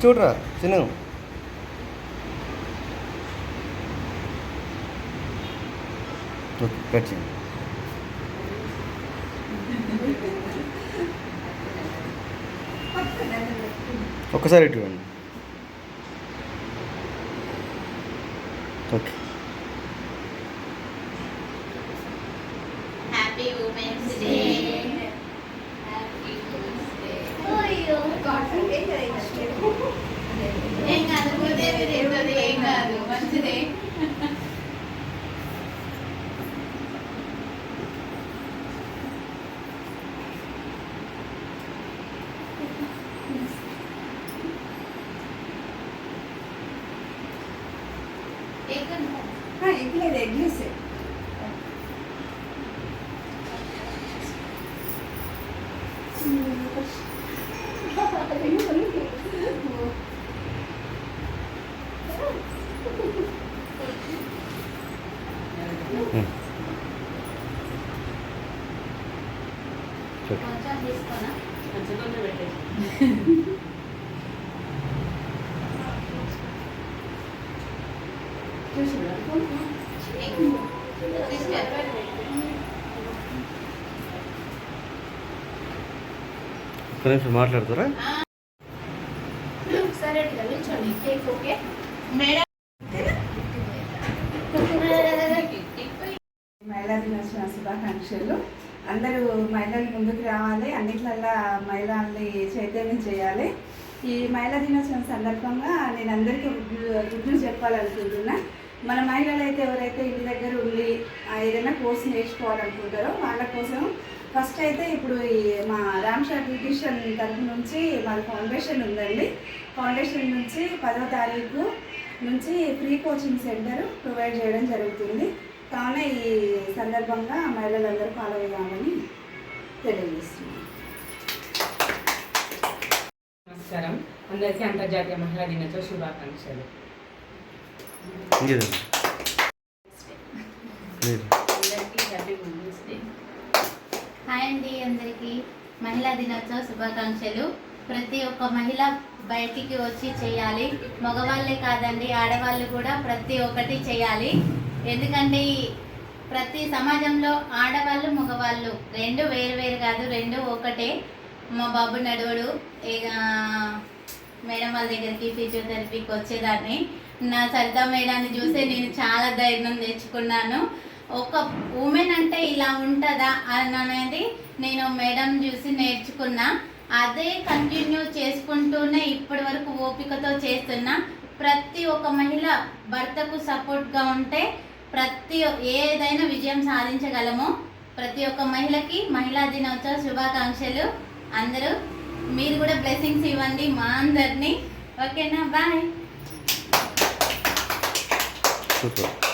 చూడరా చిన్న కట్ ఒక్కసారి ఇటువంటి okay. Happy women's day. Happy women's day. ఏం కాదు, భూదేవి రేపది ఏం కాదు, మంచిదే. ఎగ్లేదు ఎగ్లేసే కొంచెం తీసుకోనా? ఒక్క నిమిషం మాట్లాడతారా? సరే నిల్చోండి. Cake okay madam. మహిళా దినోత్సవ శుభాకాంక్షలు. అందరూ మహిళలు ముందుకు రావాలి, అన్నిట్లల్లా మహిళల్ని చైతన్యం చేయాలి. ఈ మహిళా దినోత్సవం సందర్భంగా నేను అందరికీ గుడ్ న్యూస్ చెప్పాలనుకుంటున్నా. మన మహిళలు అయితే ఎవరైతే ఇంటి దగ్గర ఉండి ఏదైనా కోర్స్ నేర్చుకోవాలనుకుంటారో వాళ్ళ కోసం ఫస్ట్ అయితే ఇప్పుడు ఈ మా రామ్షా బ్యూటిషియన్ తరఫు నుంచి మాది ఫౌండేషన్ ఉందండి. ఫౌండేషన్ నుంచి 10వ తారీఖు నుంచి ఫ్రీ కోచింగ్ సెంటర్ ప్రొవైడ్ చేయడం జరుగుతుంది. కావున ఈ సందర్భంగా మహిళలందరూ ఫాలో అయ్యామని తెలియజేస్తున్నాను. నమస్కారం, అందరికీ అంతర్జాతీయ మహిళా దినోత్సవ శుభాకాంక్షలు. హాయ్ అండి, అందరికీ మహిళా దినోత్సవ శుభాకాంక్షలు. ప్రతి ఒక్క మహిళ బయటికి వచ్చి చేయాలి. మగవాళ్ళే కాదండి, ఆడవాళ్ళు కూడా ప్రతి ఒక్కటి చేయాలి. ఎందుకంటే ప్రతి సమాజంలో ఆడవాళ్ళు మగవాళ్ళు రెండు వేరు వేరు కాదు, రెండు ఒకటే. మా బాబు నడువుడు మేడం వాళ్ళ దగ్గరికి ఫిజియోథెరపీకి వచ్చేదాన్ని. నా సరితా మేడాన్ని చూసి నేను చాలా ధైర్యం తెచ్చుకున్నాను. ఒక ఉమెన్ అంటే ఇలా ఉంటుందా అనేది నేను మేడం చూసి నేర్చుకున్నా. అదే కంటిన్యూ చేసుకుంటూనే ఇప్పటి వరకు ఓపికతో చేస్తున్నా. ప్రతి ఒక్క మహిళ భర్తకు సపోర్ట్గా ఉంటే ఏదైనా విజయం సాధించగలము. ప్రతి ఒక్క మహిళకి మహిళా దినోత్సవ శుభాకాంక్షలు. అందరూ మీరు కూడా బ్లెస్సింగ్స్ ఇవ్వండి మా అందరినీ. ఓకేనా? బాయ్. సూపర్.